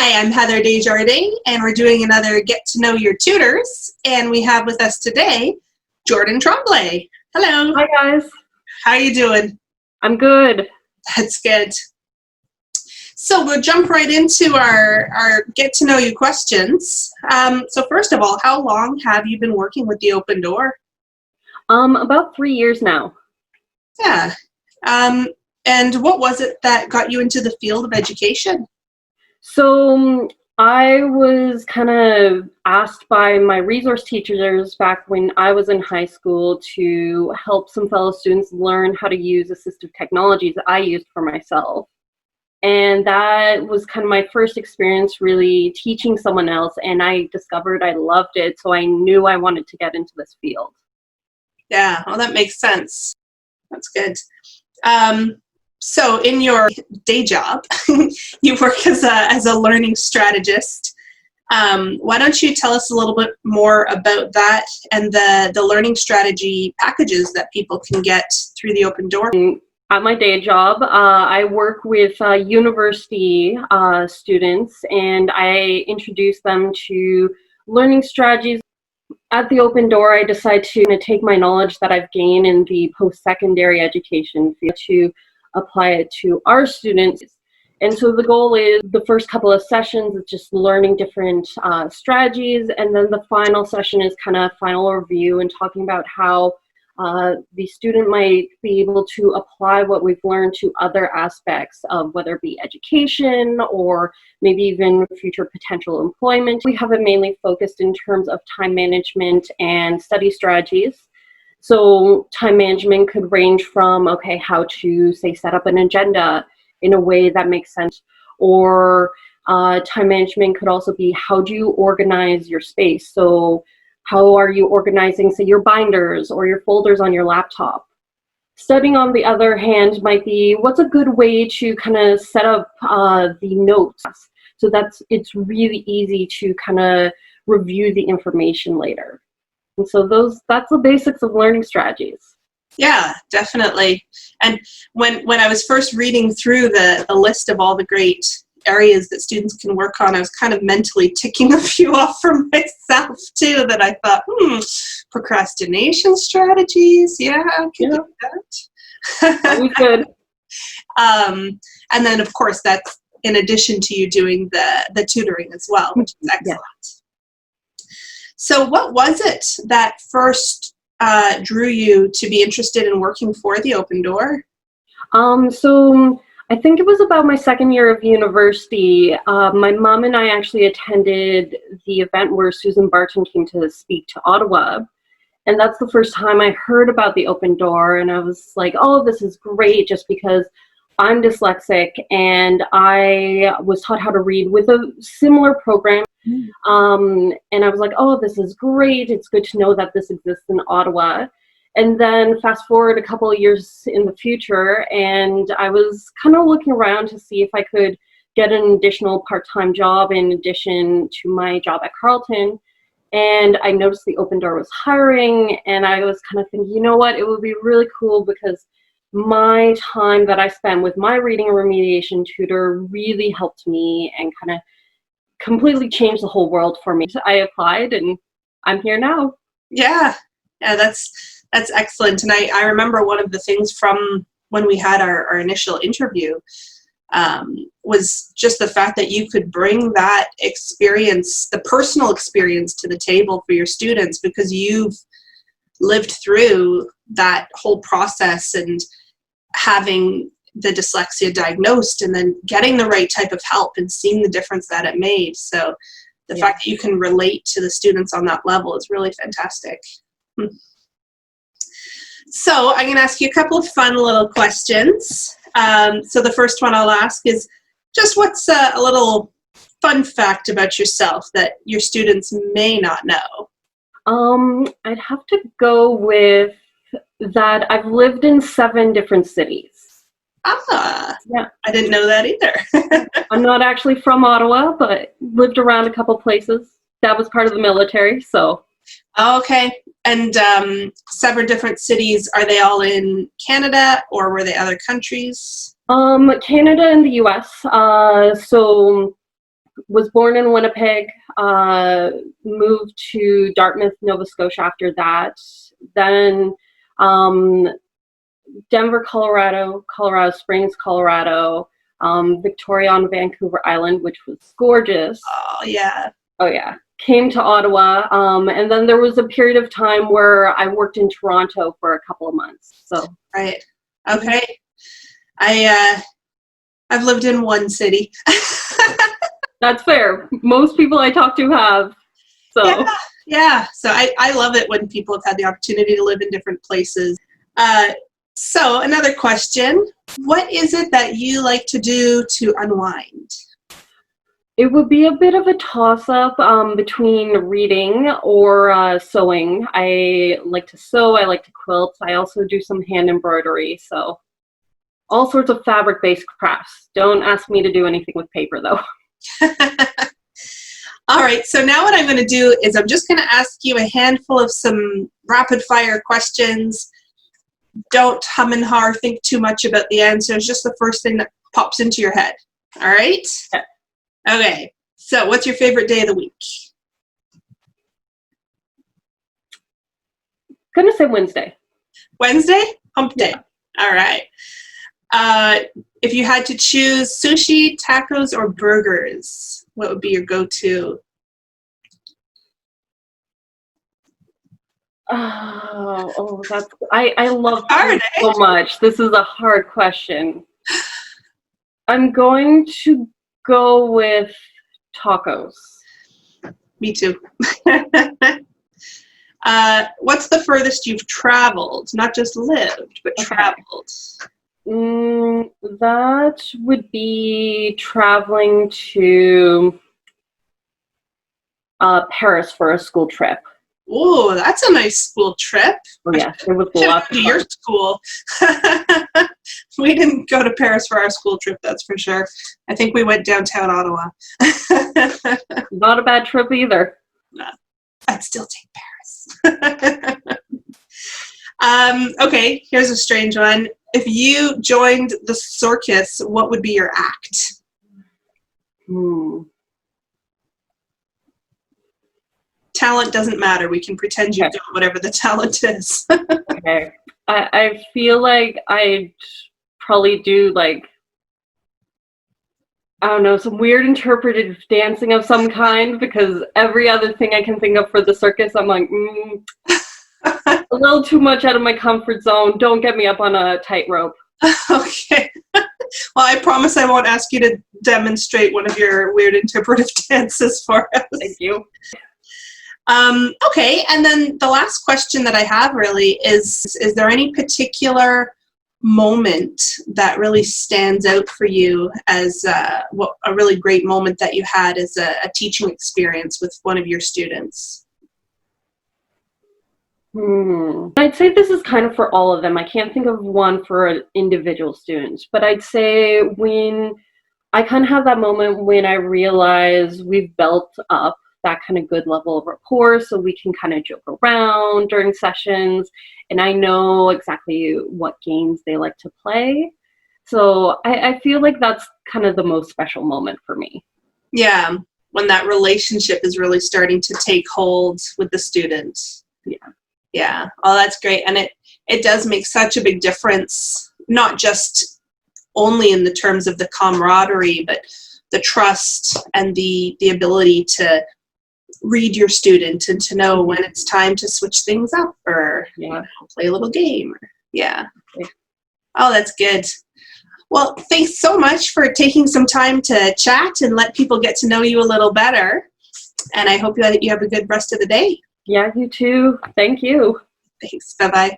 Hi, I'm Heather Jordyn, and we're doing another Get to Know Your Tutors, and we have with us today Jordyn Tremblay. Hello. Hi guys. How are you doing? I'm good. That's good. So we'll jump right into our Get to Know You questions. So first of all, how long have you been working with the Open Door? About 3 years now. Yeah. And what was it that got you into the field of education? So I was kind of asked by my resource teachers back when I was in high school to help some fellow students learn how to use assistive technologies that I used for myself. And that was kind of my first experience really teaching someone else, and I discovered I loved it, so I knew I wanted to get into this field. Yeah, well, that makes sense. That's good. So in your day job, you work as a learning strategist. Why don't you tell us a little bit more about that and the learning strategy packages that people can get through the Open Door? At my day job, I work with university students, and I introduce them to learning strategies. At the Open Door, I decide to take my knowledge that I've gained in the post-secondary education field to apply it to our students. And so the goal is the first couple of sessions is just learning different strategies, and then the final session is kind of final review and talking about how the student might be able to apply what we've learned to other aspects of whether it be education or maybe even future potential employment. We have it mainly focused in terms of time management and study strategies. So time management could range from, okay, how to, say, set up an agenda in a way that makes sense, or time management could also be how do you organize your space. So how are you organizing, say, your binders or your folders on your laptop? Studying, on the other hand, might be what's a good way to kind of set up the notes so it's really easy to kind of review the information later. And so that's the basics of learning strategies. Yeah, definitely. And when I was first reading through the list of all the great areas that students can work on, I was kind of mentally ticking a few off for myself too, that I thought, procrastination strategies, yeah, I can do that. Always good. And then of course that's in addition to you doing the tutoring as well, which is excellent. Yeah. So what was it that first drew you to be interested in working for the Open Door? So I think it was about my second year of university. My mom and I actually attended the event where Susan Barton came to speak to Ottawa. And that's the first time I heard about the Open Door. And I was like, oh, this is great, just because I'm dyslexic and I was taught how to read with a similar program. And I was like, oh, this is great. It's good to know that this exists in Ottawa. And then fast forward a couple of years in the future, and I was kind of looking around to see if I could get an additional part-time job in addition to my job at Carleton. And I noticed the Open Door was hiring, and I was kind of thinking, you know what, it would be really cool because my time that I spent with my reading and remediation tutor really helped me and kind of completely changed the whole world for me. So I applied, and I'm here now. Yeah, that's excellent. And I remember one of the things from when we had our initial interview was just the fact that you could bring that experience, the personal experience, to the table for your students because you've lived through that whole process and having the dyslexia diagnosed and then getting the right type of help and seeing the difference that it made. So the fact that you can relate to the students on that level is really fantastic. So I'm going to ask you a couple of fun little questions. So the first one I'll ask is just what's a little fun fact about yourself that your students may not know? I'd have to go with that I've lived in 7 different cities. Ah, yeah. I didn't know that either. I'm not actually from Ottawa, but lived around a couple places. That was part of the military, so. Okay. And 7 different cities, are they all in Canada or were they other countries? Canada and the US. So Was born in Winnipeg, moved to Dartmouth, Nova Scotia after that. Then Denver, Colorado, Colorado Springs, Colorado, Victoria on Vancouver Island, which was gorgeous. Oh, yeah. Oh, yeah. Came to Ottawa, and then there was a period of time where I worked in Toronto for a couple of months. So Right. Okay. I've lived in one city. that's fair. Most people I talk to have. So Yeah. So I love it when people have had the opportunity to live in different places. So another question, what is it that you like to do to unwind? it would be a bit of a toss-up between reading or sewing. I like to sew, I like to quilt. I also do some hand embroidery, so all sorts of fabric-based crafts. Don't ask me to do anything with paper, though. All right, so now what I'm going to do is I'm just going to ask you a handful of some rapid-fire questions. Don't hum and har, think too much about the answers, just the first thing that pops into your head. All right? Okay. Okay, so what's your favorite day of the week? Gonna say Wednesday. Wednesday? Hump day. Yeah. All right. If you had to choose sushi, tacos, or burgers, what would be your go-to? That's I love Hard, food so much. This is a hard question. I'm going to go with tacos. Me too. What's the furthest you've traveled? Not just lived, but traveled. That would be traveling to Paris for a school trip. Oh, that's a nice school trip. Oh, yes, it was Should lots have of gone to your fun. school. We didn't go to Paris for our school trip, that's for sure. I think we went downtown Ottawa. Not a bad trip either. No, I'd still take Paris. Okay, here's a strange one. If you joined the circus, what would be your act? Talent doesn't matter. We can pretend you've done whatever the talent is. Okay. I feel like I'd probably do, like, I don't know, some weird interpretive dancing of some kind, because every other thing I can think of for the circus, I'm like, a little too much out of my comfort zone. Don't get me up on a tightrope. Okay. Well, I promise I won't ask you to demonstrate one of your weird interpretive dances for us. Thank you. Okay, and then the last question that I have really is there any particular moment that really stands out for you as a really great moment that you had as a teaching experience with one of your students? I'd say this is kind of for all of them. I can't think of one for individual students, but I'd say when I kind of have that moment when I realize we've built up that kind of good level of rapport, so we can kind of joke around during sessions, and I know exactly what games they like to play. So I feel like that's kind of the most special moment for me. Yeah, when that relationship is really starting to take hold with the student. Yeah. Oh, that's great. And it does make such a big difference, not just only in the terms of the camaraderie, but the trust and the ability to read your student and to know when it's time to switch things up or play a little game. Yeah. Oh, that's good. Well, thanks so much for taking some time to chat and let people get to know you a little better. And I hope that you have a good rest of the day. Yeah, you too. Thank you. Thanks. Bye-bye.